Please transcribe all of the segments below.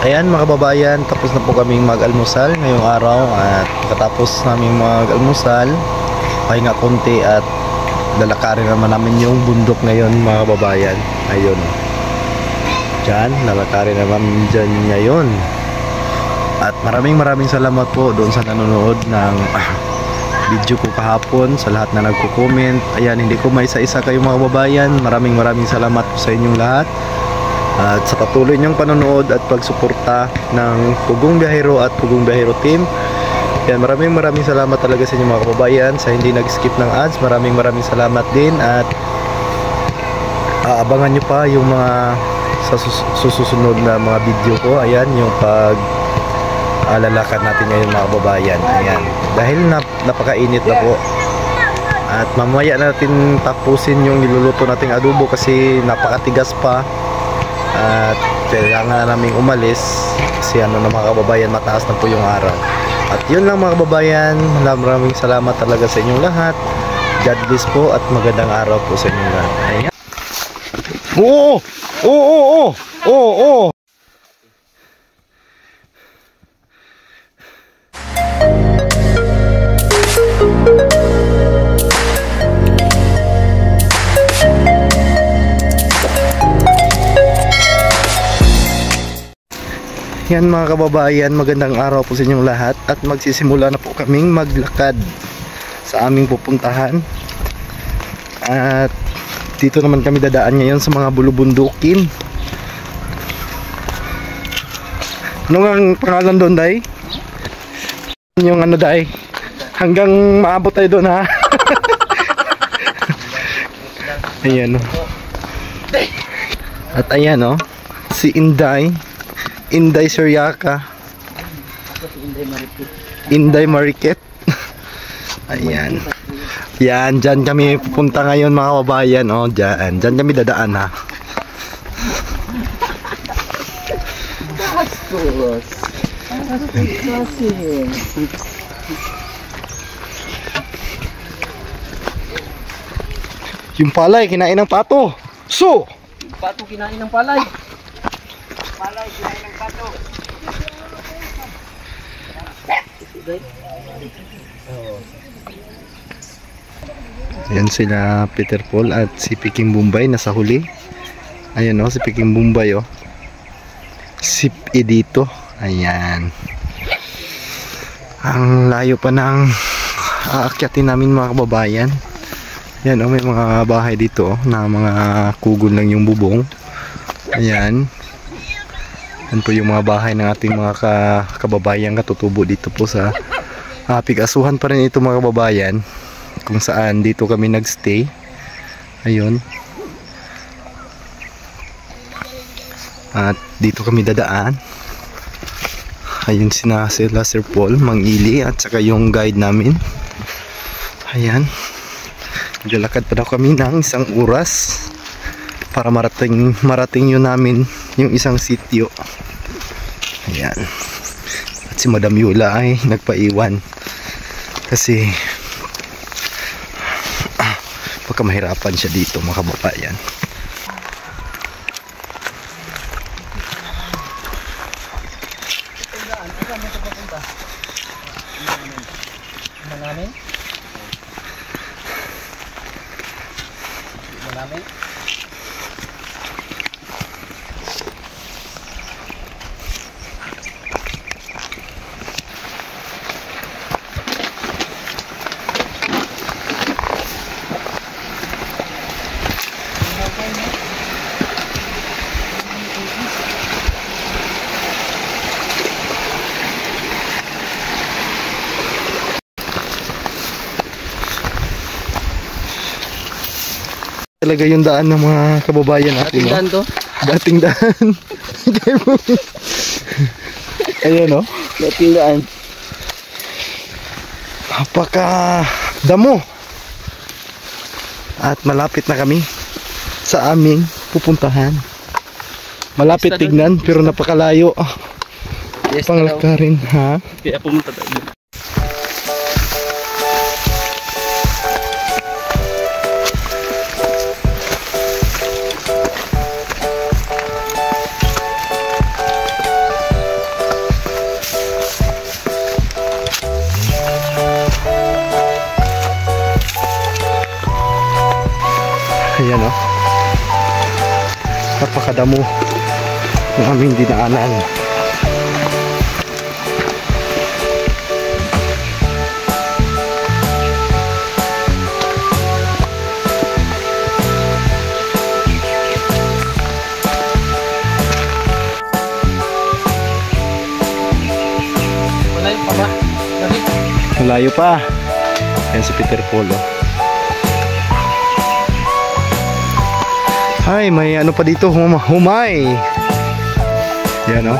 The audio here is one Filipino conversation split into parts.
Ayan mga kababayan, tapos na po kaming mag-almusal ngayong araw. At pagkatapos namin mag-almusal, pahinga konti at lalakarin naman namin yung bundok ngayon mga kababayan. Ayun, dyan, lalakarin naman dyan ngayon. At maraming salamat po doon sa nanonood ng video ko kahapon, sa lahat na nagko-comment. Ayan, hindi ko maisa-isa kayo mga kababayan. Maraming salamat po sa inyong lahat. At sa patuloy niyong panonood at pagsuporta ng Pugong Biyahero at Pugong Biyahero team. Yan, maraming salamat talaga sa inyo mga kababayan. Sa hindi nag-skip ng ads, maraming salamat din. At abangan nyo pa yung mga sa susunod na mga video ko. Ayan, yung lalakad natin ngayon mga kababayan. Ayan, dahil napakainit na po. At mamaya natin tapusin yung niluluto nating adobo kasi napakatigas pa. At kailangan na naming umalis kasi na mga kababayan, mataas na po yung araw. At yun lang mga kababayan, maraming salamat talaga sa inyong lahat. God bless po at magandang araw po sa inyong lahat. Ayan. Oo. Yan mga kababayan, magandang araw po sa inyong lahat. At magsisimula na po kaming maglakad sa aming pupuntahan. At dito naman kami dadaan ngayon sa mga bulubundukin. Ano ang pangalan doon, Day? Yung ano, Day? Hanggang maabot tayo doon, ha? Ayan, o. At ayan, o, si Inday Suryaka, Inday Mariket. Ayan. Yan, dyan kami pupunta ngayon mga kababayan. Oh, dyan kami dadaan, ha. Yung palay, kinain ng pato. So! Pato kinain ng palay. Palay kinain ng pato. Ayan sila Peter Paul at si Peking Bombay nasa huli. Ayan, o, si Peking Bombay, o. Si Edito. Ayan. Ang layo pa ng aakyatin namin mga kababayan. Ayan, o, may mga bahay dito, o, na mga kugon lang yung bubong. Ayan. Yan po yung mga bahay ng ating mga kababayan katutubo dito po sa Pig-asuhan pa rin ito mga kababayan, kung saan dito kami nagstay. Ayun. At dito kami dadaan. Ayun sila Sir Paul, Mang Ili at saka yung guide namin. Ayan. Naglalakad pa daw kami ng isang oras para marating yun namin yung isang sitio. Ayan. At si Madam Yula ay nagpaiwan kasi baka mahirapan siya dito mga kababayan. Talaga yung daan ng mga kababayan natin. Dating daan to? Dating daan. Ayan, o. Dating daan. Napaka damo. At malapit na kami sa aming pupuntahan. Malapit tignan pero napakalayo. Yes, Panglakarin, ha? kaya pumunta tayo. napakadamo ng aming dinaanan. Malayo pa. Yan si Peter Polo. Ay, may ano pa dito, humay. Yan o.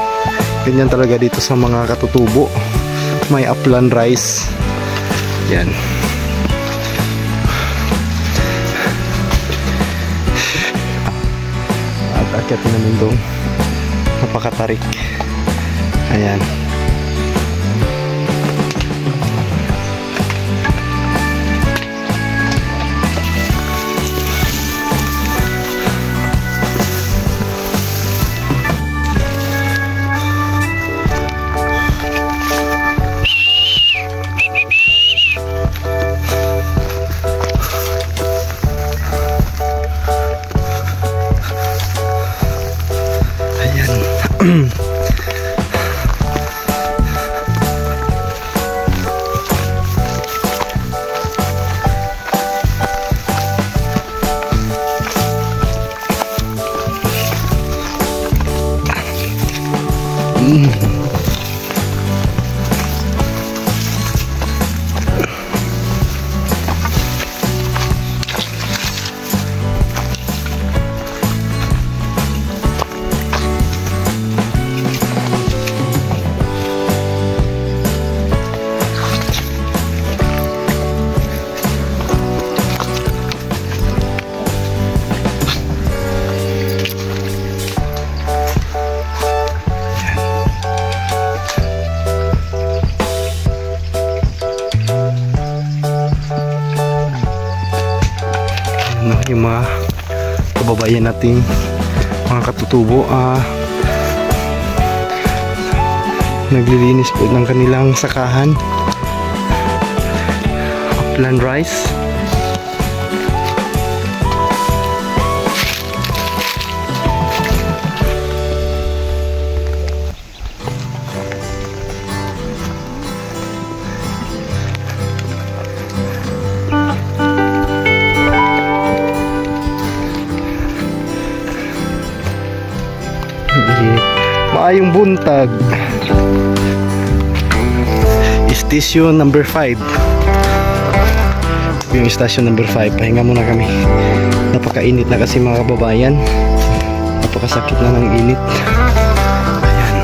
Ganyan talaga dito sa mga katutubo. May upland rice. Yan. At akyatin namin doon. Napakatarik. Ayan. Yung mga kababayan nating mga katutubo naglilinis po ng kanilang sakahan. Upland rice. Maayong buntag. Station number 5. Yung station number 5. Pahinga muna kami. Napakainit na kasi mga kababayan. Napakasakit na ng init. Ayan.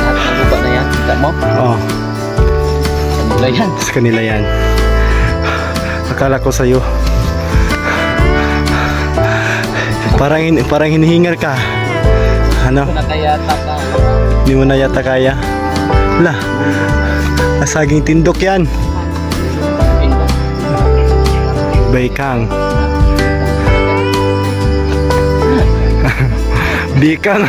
Ano ba na yan? Kita mo? Oo. Kanila yan. Sa kanila yan. Akala ko sa'yo. Parang hinihingal ka. Ano? Hindi mo na yata kaya. Lah, asaging tindok yan. Baikang. Bikang.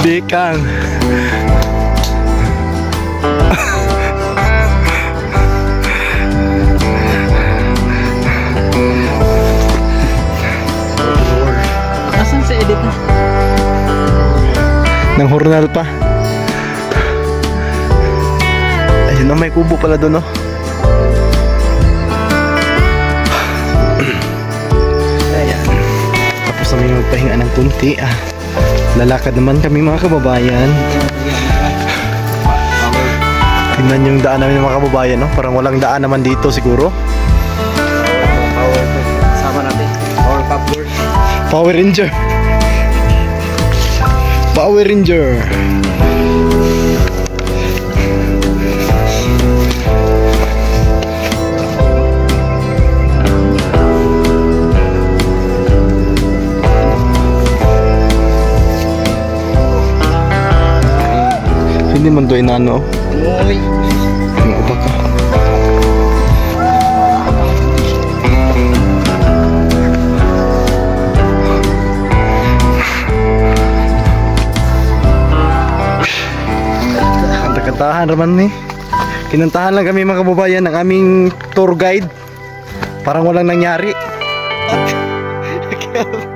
Bikang. Asan sa edit na? Ng hornal pa. Ayun na, may kubo pala doon, no? Ayan. Tapos namin magpahinga ng kunti. Lalakad naman kami mga kababayan. Tingnan yung daan namin mga kababayan, no? Parang walang daan naman dito siguro. Sama natin. Power Cup Girl. Power Ranger. Power Ranger. Hindi man to inano. Uy. Yung uba ka. Kantahan raman ni. Kinantahan lang kami mga kababayan ng aming tour guide. Parang walang nangyari. Akyat. Akyat.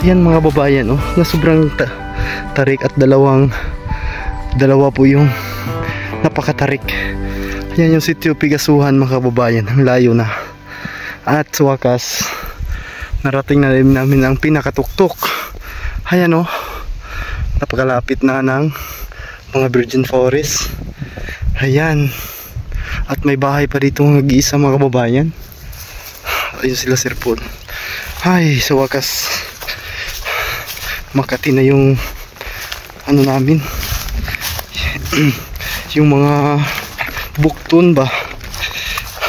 Yan mga babayan, oh, na sobrang tarik at dalawa po yung napakatarik. Yan yung sitio Pigasuhan mga kababayan, ang layo na. At sa wakas, narating na rin namin ang pinakatuktok. Ayan, oh, napakalapit na ng mga virgin forest. Ayan, at may bahay pa dito nag-iisa mga kababayan. Ayun sila Sir Paul. Ay, sa wakas Makati na yung ano namin yung mga bukton ba,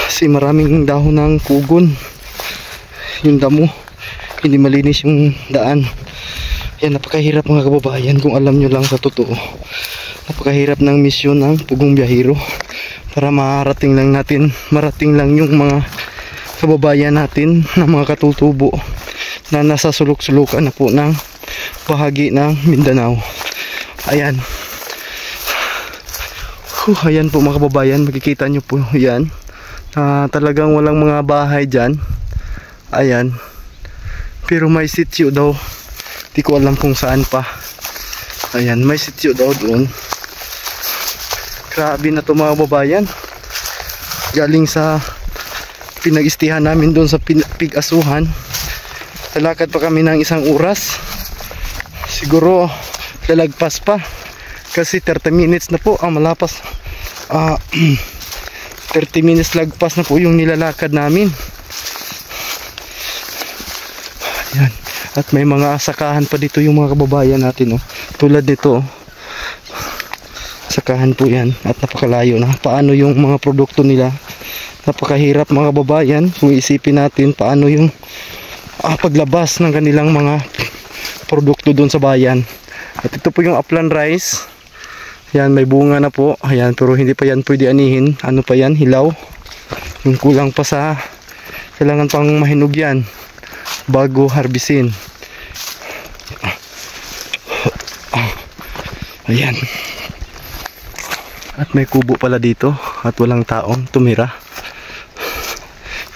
kasi maraming dahon ng kugon yung damo, hindi malinis yung daan. Yan, napakahirap mga kababayan. Kung alam nyo lang sa totoo, napakahirap ng misyon ng Pugong Biyahero para marating lang yung mga kababayan natin na mga katutubo na nasa sulok-sulukan na po ng bahagi ng Mindanao. Ayan. Ayan po mga kababayan, makikita nyo po yan. Talagang walang mga bahay dyan. Ayan. Pero may sityo daw. Di ko alam kung saan pa. Ayan, may sityo daw doon. Grabe na to mga kababayan. Galing sa pinag-istihan namin doon sa Pigasuhan. Talakad pa kami ng 1 oras. Siguro lalagpas pa kasi 30 minutes na po ang malapas. 30 minutes lagpas na po yung nilalakad namin. Ayan. At may mga sakahan pa dito yung mga kababayan natin, oh. Tulad nito, oh. Sakahan po yan at napakalayo na. Paano yung mga produkto nila? Napakahirap mga kababayan kung isipin natin paano yung paglabas ng kanilang mga produkto doon sa bayan. At ito po yung upland rice. Yan, may bunga na po. Ayan, pero hindi pa yan pwede anihin. Ano pa yan? Hilaw. Yung kulang pa sa kailangan pang mahinog yan bago harbisin. Ayan. At may kubo pala dito at walang taong tumira.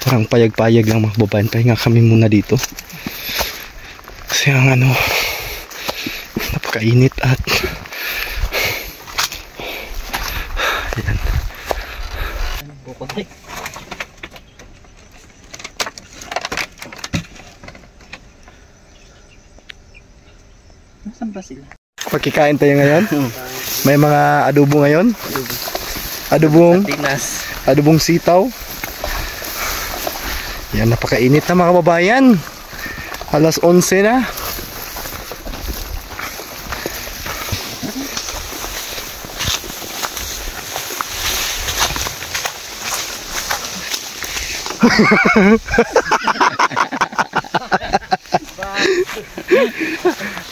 Parang payag-payag lang mga babayan. Pahinga kami muna dito. Kasi ang ano, napakainit at ayan. Nasaan ba sila? Pagkikain tayo ngayon. May mga adobo ngayon. Adobong sitaw. Yan, napakainit na mga kababayan. Alas 11 na.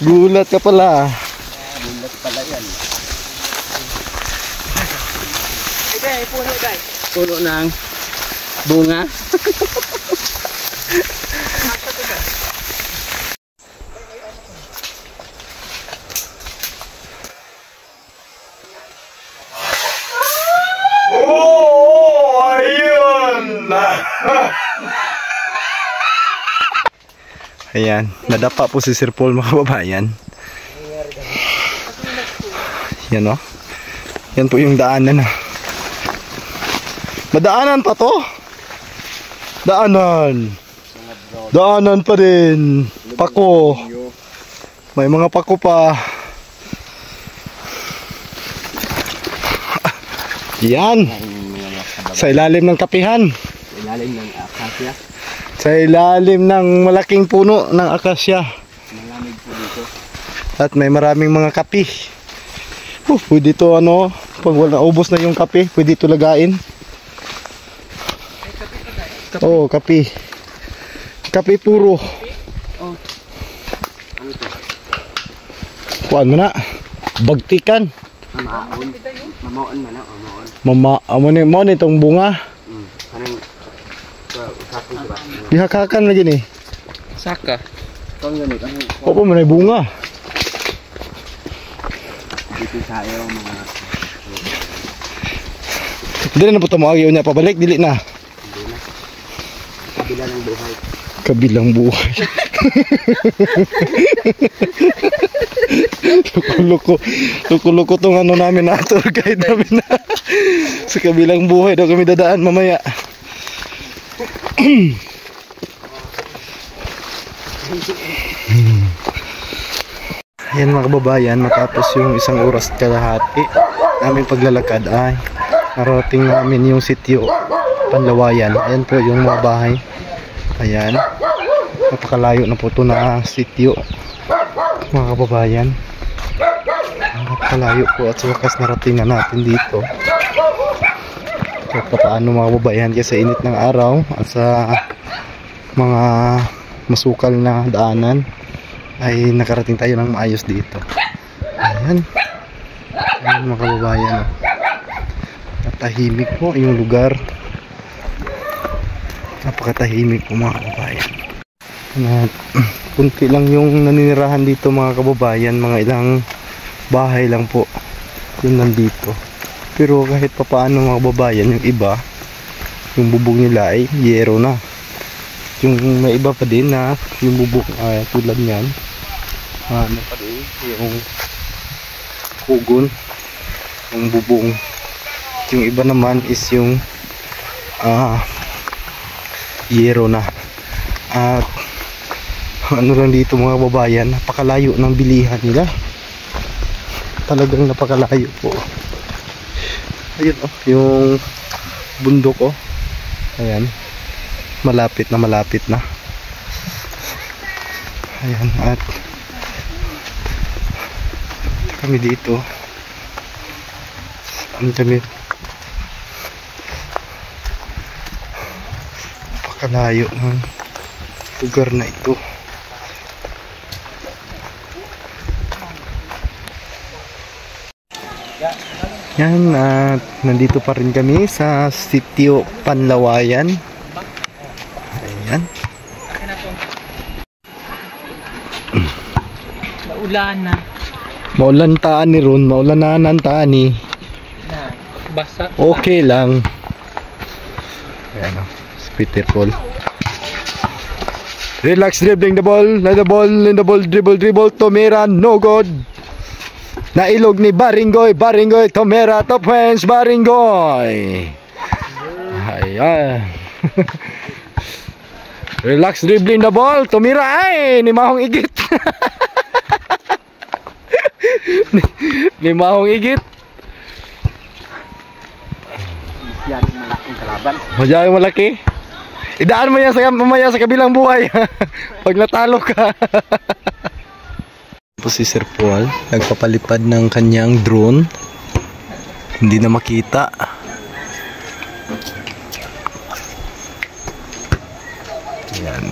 Gulat ka pala. Bulat pala yan. Ibay, puno ibay. Puno ng bunga. Oh, ayun. Ayan, nadapa po si Sir Paul mga kababayan. Yan, oh. Yan po yung daanan. Madaanan pa to. Daanan pa din. pako. May mga pako pa. Yan. Sa ilalim ng kapihan. Ilalim ng akasya. Sa ilalim ng malaking puno ng akasya. Malamig po dito. At may maraming mga kapi. Pwede to ano, pag wala ubos na yung kape, pwede ito lagain. Oo, kape. Kape puro. Oh. Ano to? Kuan mo na. Bagtikan. Mamaon. Mamaon man na, mamaon. Amo ni itong bunga. Anong sako diba? Dihakakan lagi ni. Saka. Kung ganito, ano? Opo, may bunga. Dito tayo mga Dili na po tumawag yun niya pabalik, dili na. hindi na. Kabila ng buhay. Kabilang buhay. Luko-luko tong ano namin na tour guide namin na. Sa kabilang buhay daw kami dadaan mamaya. Ayan mga kababayan, matapos yung isang oras kalahati namin paglalakad ay narating namin yung sitio Panlawayan. Ayan po yung mga bahay. Ayan, napakalayo na po ito na sitio mga kababayan. Napakalayo po at sa wakas narating na natin dito. So paano mga kababayan, kasi init ng araw at sa mga masukal na daanan ay nakarating tayo ng maayos dito. Ayan, ayan mga kababayan, natahimik po yung lugar. Napakatahimik po mga kababayan. Kunti lang yung naninirahan dito mga kababayan, mga ilang bahay lang po yung nandito. Pero kahit pa paano mga kababayan, yung iba, yung bubong nila ay yero na. Yung may iba pa din na yung bubong tulad nyan, ano pa din yung kugon, yung bubong. Yung iba naman is yung yero na. At ano lang dito mga babayan, napakalayo ng bilihan nila. Talagang napakalayo po. Ayun yung bundok ayan, malapit na. Ayan, at kami dito, kami napakalayo ng lugar na ito. Yan, at nandito pa rin kami sa sitio Panlawayan. Ayan. Maulan na. Maulan taan ni Ron, maulan na nantaan ni. Basa. Okay lang. Ayan, Peter Paul. Relax, dribbling the ball, let the ball, in the ball, dribble, Tomera, no good. Nailog ni Baringoy, Tomera, top hands, Baringoy. Ayan. Relax, dribbling the ball, Tomera, ay, ni Mahong Igit. ni Mahong Igit. Yan, malaking kalaban. Masyadong malaki. Idaan mo yan mamaya sa kabilang buhay. Pag natalo ka. Po si Sir Paul nagpapalipad ng kanyang drone. Hindi na makita. Yan.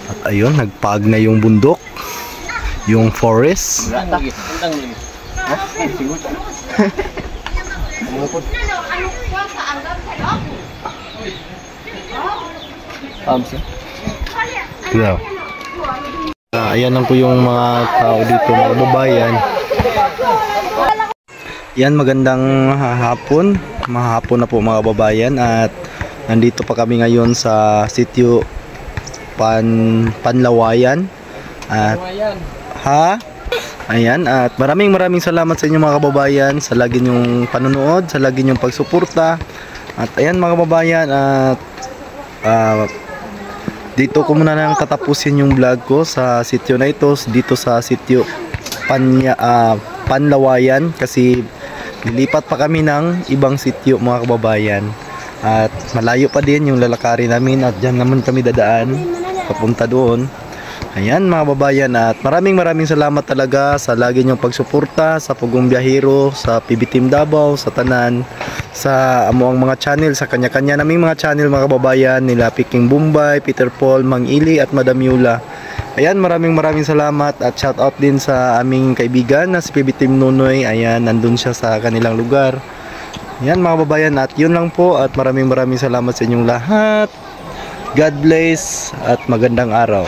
At ayun, nagpag na yung bundok, yung forest. Hello. Ayan lang po yung mga tao dito, mga babayan. Yan, magandang hapon. Mahapon na po mga babayan, at nandito pa kami ngayon sa sitio Panlawayan. At ayan, at maraming salamat sa inyo mga kababayan sa lagi nyong panonood, sa lagi nyong pagsuporta. At ayan mga kababayan, at dito ko muna nang tatapusin yung vlog ko sa sitio na ito, dito sa sitio Panlawayan, kasi lilipat pa kami ng ibang sitio mga kababayan. At malayo pa din yung lalakarin namin, at dyan naman kami dadaan papunta doon. Ayan mga kababayan, at maraming salamat talaga sa lagi niyong pagsuporta sa Pugong Biyahero, sa PB Team Davao, sa tanan, sa amuang mga channel, sa kanya-kanya naming mga channel mga kababayan, nila Piking Bombay, Peter Paul, Mang Ili at Madam Yula. Ayan, maraming salamat, at shout out din sa aming kaibigan na si PB Team Nunoy. Ayan, nandun siya sa kanilang lugar. Ayan mga kababayan, at yun lang po, at maraming salamat sa inyong lahat. God bless at magandang araw.